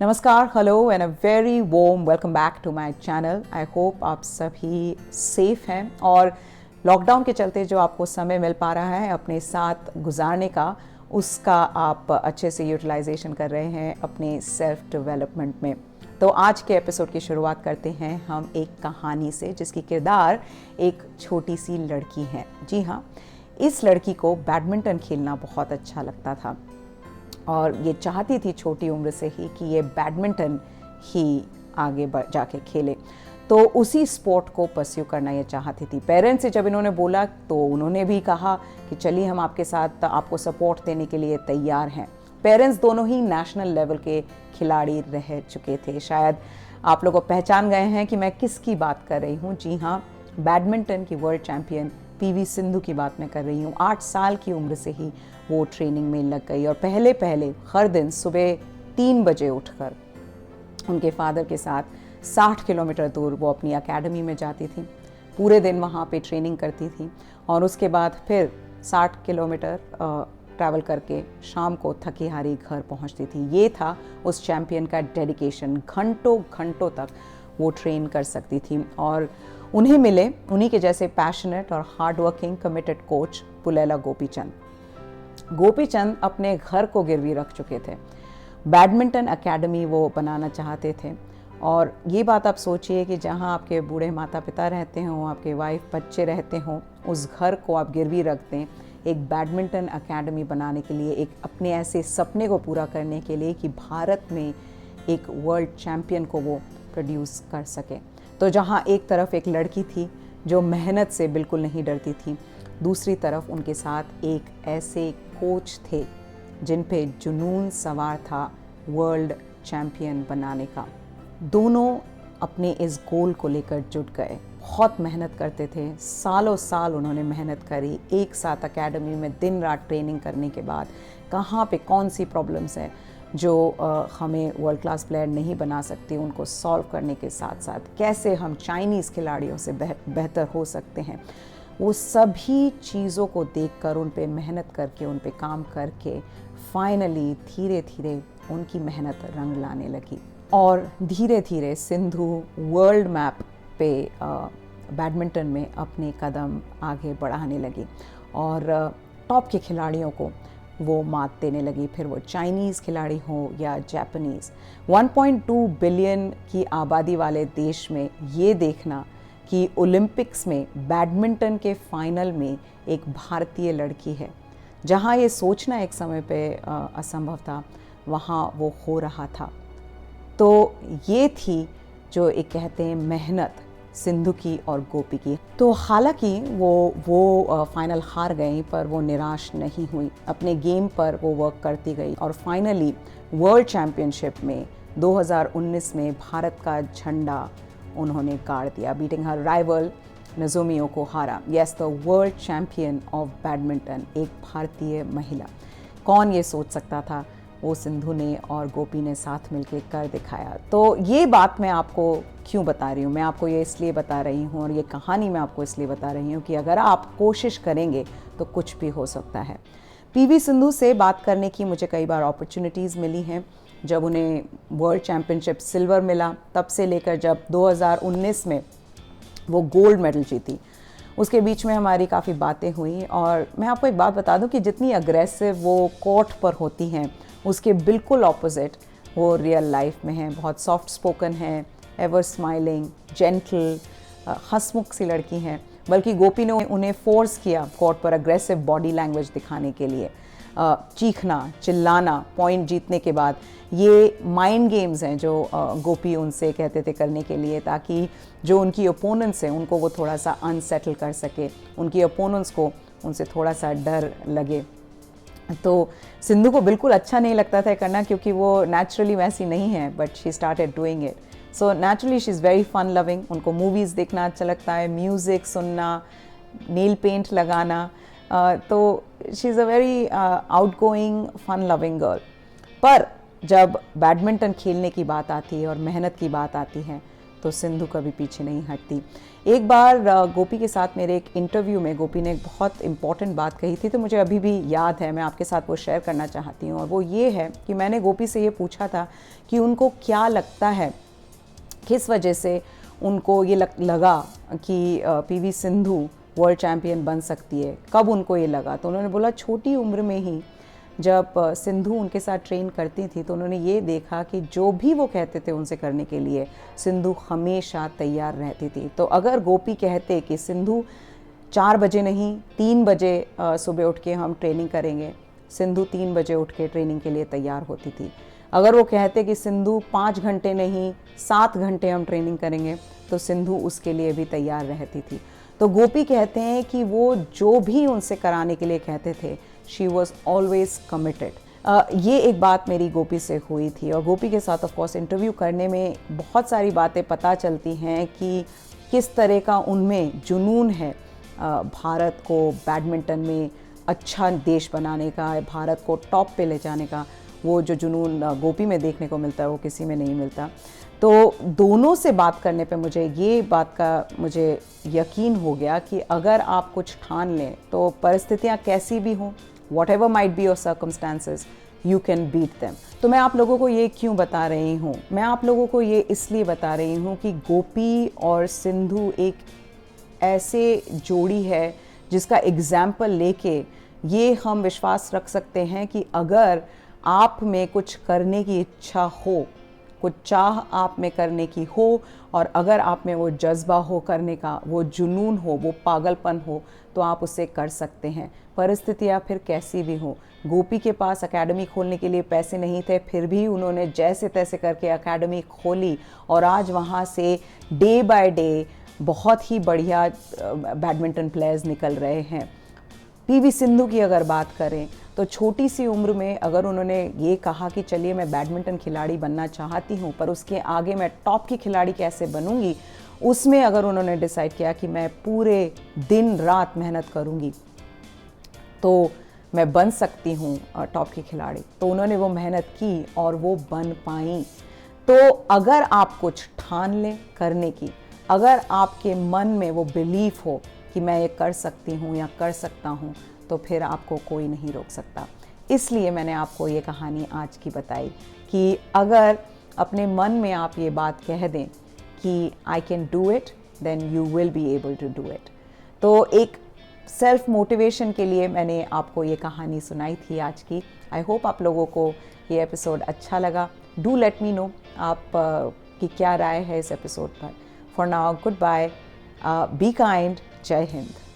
नमस्कार, hello and a very warm welcome back to my channel. I hope आप सभी safe हैं और लॉकडाउन के चलते जो आपको समय मिल पा रहा है अपने साथ गुजारने का, उसका आप अच्छे से यूटिलाइजेशन कर रहे हैं अपने सेल्फ डेवलपमेंट में। तो आज के एपिसोड की शुरुआत करते हैं हम एक कहानी से जिसकी किरदार एक छोटी सी लड़की है। जी हाँ, इस लड़की को बैडमिंटन खेलना बहुत अच्छा लगता था और ये चाहती थी छोटी उम्र से ही कि ये बैडमिंटन ही आगे बढ़ जाके खेले। तो उसी स्पोर्ट को परस्यू करना ये चाहती थी। पेरेंट्स से जब इन्होंने बोला तो उन्होंने भी कहा कि चलिए हम आपके साथ आपको सपोर्ट देने के लिए तैयार हैं। पेरेंट्स दोनों ही नेशनल लेवल के खिलाड़ी रह चुके थे। शायद आप लोग पहचान गए हैं कि मैं किसकी बात कर रही हूँ। जी हाँ, बैडमिंटन की वर्ल्ड चैंपियन पीवी सिंधु की बात मैं कर रही हूँ। 8 साल की उम्र से ही वो ट्रेनिंग में लग गई और पहले हर दिन सुबह 3 बजे उठकर उनके फादर के साथ 60 किलोमीटर दूर वो अपनी एकेडमी में जाती थी। पूरे दिन वहाँ पे ट्रेनिंग करती थी और उसके बाद फिर 60 किलोमीटर ट्रैवल करके शाम को थकी हारी घर पहुँचती थी। ये था उस चैम्पियन का डेडिकेशन। घंटों घंटों तक वो ट्रेन कर सकती थी और उन्हें मिले उन्हीं के जैसे पैशनेट और hard working committed coach Pullela Gopichand. Gopichand अपने घर को गिरवी रख चुके थे। बैडमिंटन एकेडमी वो बनाना चाहते थे और ये बात आप सोचिए कि जहाँ आपके बूढ़े माता पिता रहते हों, आपके वाइफ बच्चे रहते हों, उस घर को आप गिरवी रख दें एक बैडमिंटन एकेडमी बनाने के लिए, एक अपने ऐसे सपने को पूरा करने के लिए कि भारत में एक वर्ल्ड चैम्पियन को वो प्रोड्यूस कर सके। तो जहाँ एक तरफ एक लड़की थी जो मेहनत से बिल्कुल नहीं डरती थी, दूसरी तरफ उनके साथ एक ऐसे कोच थे जिन पे जुनून सवार था वर्ल्ड चैम्पियन बनाने का। दोनों अपने इस गोल को लेकर जुट गए, बहुत मेहनत करते थे। सालों साल उन्होंने मेहनत करी, एक साथ एकेडमी में दिन रात ट्रेनिंग करने के बाद कहाँ पे कौन सी प्रॉब्लम्स हैं जो हमें वर्ल्ड क्लास प्लेयर नहीं बना सकती, उनको सॉल्व करने के साथ साथ कैसे हम चाइनीज़ खिलाड़ियों से बेहतर हो सकते हैं, वो सभी चीज़ों को देखकर, उन पे मेहनत करके, उन पे काम करके फाइनली धीरे धीरे उनकी मेहनत रंग लाने लगी और धीरे धीरे सिंधु वर्ल्ड मैप पे बैडमिंटन में अपने कदम आगे बढ़ाने लगी और टॉप के खिलाड़ियों को वो मात देने लगी। फिर वो चाइनीज़ खिलाड़ी हो या जापानीज़। 1.2 बिलियन की आबादी वाले देश में ये देखना कि ओलंपिक्स में बैडमिंटन के फाइनल में एक भारतीय लड़की है, जहां ये सोचना एक समय पे असंभव था, वहां वो हो रहा था। तो ये थी जो एक कहते हैं मेहनत सिंधु की और गोपी की। तो हालांकि वो फाइनल हार गई पर वो निराश नहीं हुई, अपने गेम पर वो वर्क करती गई और फाइनली वर्ल्ड चैम्पियनशिप में 2019 में भारत का झंडा उन्होंने गाड़ दिया, beating her rival Nozomi Okuhara. Yes, the world champion of badminton, एक भारतीय महिला। कौन ये सोच सकता था, वो सिंधु ने और गोपी ने साथ मिलकर कर दिखाया। तो ये बात मैं आपको क्यों बता रही हूँ, मैं आपको ये इसलिए बता रही हूँ और ये कहानी मैं आपको इसलिए बता रही हूँ कि अगर आप कोशिश करेंगे तो कुछ भी हो सकता है। पीवी सिंधु से बात करने की मुझे कई बार अपॉर्चुनिटीज़ मिली हैं। जब उन्हें वर्ल्ड चैम्पियनशिप सिल्वर मिला, तब से लेकर जब 2019 में वो गोल्ड मेडल जीती, उसके बीच में हमारी काफ़ी बातें हुई। और मैं आपको एक बात बता दूं कि जितनी अग्रेसिव वो कोर्ट पर होती हैं, उसके बिल्कुल ऑपोजिट वो रियल लाइफ में हैं। बहुत सॉफ्ट स्पोकन हैं, एवर स्माइलिंग, जेंटल, हंसमुख सी लड़की हैं। बल्कि गोपी ने उन्हें फोर्स किया कोर्ट पर अग्रेसिव बॉडी लैंग्वेज दिखाने के लिए, चीखना, चिल्लाना पॉइंट जीतने के बाद। ये माइंड गेम्स हैं जो गोपी उनसे कहते थे करने के लिए, ताकि जो उनकी ओपोनेंट्स हैं उनको वो थोड़ा सा अनसेटल कर सके, उनकी ओपोनेंट्स को उनसे थोड़ा सा डर लगे। तो सिंधु को बिल्कुल अच्छा नहीं लगता था करना, क्योंकि वो नेचुरली वैसी नहीं है, but she started doing it. So naturally she is very fun loving. उनको मूवीज़ देखना अच्छा लगता है, म्यूज़िक सुनना, नेल पेंट लगाना। तो she is a very outgoing fun loving girl. पर जब बैडमिंटन खेलने की बात आती है और मेहनत की बात आती है, तो सिंधु कभी पीछे नहीं हटती। एक बार गोपी के साथ मेरे एक इंटरव्यू में गोपी ने एक बहुत इम्पॉर्टेंट बात कही थी, तो मुझे अभी भी याद है, मैं आपके साथ वो शेयर करना चाहती हूँ। और वो ये है कि मैंने गोपी से ये पूछा था कि उनको क्या लगता है, किस वजह से उनको ये लगा कि पीवी सिंधु वर्ल्ड चैम्पियन बन सकती है, कब उनको ये लगा। तो उन्होंने बोला छोटी उम्र में ही जब सिंधु उनके साथ ट्रेन करती थी तो उन्होंने ये देखा कि जो भी वो कहते थे उनसे करने के लिए सिंधु हमेशा तैयार रहती थी। तो अगर गोपी कहते कि सिंधु 4 बजे नहीं 3 बजे सुबह उठ के हम ट्रेनिंग करेंगे, सिंधु 3 बजे उठ के ट्रेनिंग के लिए तैयार होती थी। अगर वो कहते कि सिंधु 5 घंटे नहीं 7 घंटे हम ट्रेनिंग करेंगे, तो सिंधु उसके लिए भी तैयार रहती थी। तो गोपी कहते हैं कि वो जो भी उनसे कराने के लिए कहते थे, शी वॉज ऑलवेज कमिटेड। ये एक बात मेरी गोपी से हुई थी। और गोपी के साथ ऑफ कोर्स इंटरव्यू करने में बहुत सारी बातें पता चलती हैं कि किस तरह का उनमें जुनून है भारत को बैडमिंटन में अच्छा देश बनाने का, भारत को टॉप पे ले जाने का। वो जो जुनून गोपी में देखने को मिलता है वो किसी में नहीं मिलता। तो दोनों से बात करने पे मुझे ये बात का मुझे यकीन हो गया कि अगर आप कुछ ठान लें तो परिस्थितियाँ कैसी भी हों, whatever might be your circumstances, you can beat them। तो मैं आप लोगों को ये क्यों बता रही हूँ? मैं आप लोगों को ये इसलिए बता रही हूँ कि गोपी और सिंधु एक ऐसे जोड़ी है जिसका एग्जाम्पल लेके ये हम विश्वास रख सकते हैं कि अगर आप में कुछ करने की इच्छा हो, कुछ चाह आप में करने की हो, और अगर आप में वो जज्बा हो करने का, वो जुनून हो, वो पागलपन हो, तो आप उसे कर सकते हैं, परिस्थितियाँ फिर कैसी भी हो। गोपी के पास एकेडमी खोलने के लिए पैसे नहीं थे, फिर भी उन्होंने जैसे तैसे करके एकेडमी खोली और आज वहाँ से डे बाय डे बहुत ही बढ़िया बैडमिंटन प्लेयर्स निकल रहे हैं। पीवी सिंधु की अगर बात करें तो छोटी सी उम्र में अगर उन्होंने ये कहा कि चलिए मैं बैडमिंटन खिलाड़ी बनना चाहती हूँ, पर उसके आगे मैं टॉप की खिलाड़ी कैसे बनूंगी, उसमें अगर उन्होंने डिसाइड किया कि मैं पूरे दिन रात मेहनत करूँगी तो मैं बन सकती हूँ टॉप की खिलाड़ी, तो उन्होंने वो मेहनत की और वो बन पाई। तो अगर आप कुछ ठान लें करने की, अगर आपके मन में वो बिलीफ हो कि मैं ये कर सकती हूँ या कर सकता हूँ, तो फिर आपको कोई नहीं रोक सकता। इसलिए मैंने आपको ये कहानी आज की बताई कि अगर अपने मन में आप ये बात कह दें कि I can do it, then you will be able to do it. तो एक सेल्फ मोटिवेशन के लिए मैंने आपको ये कहानी सुनाई थी आज की। आई होप आप लोगों को ये एपिसोड अच्छा लगा। डू लेट मी नो आप की क्या राय है इस एपिसोड पर। For now goodbye, be kind, Jai Hind.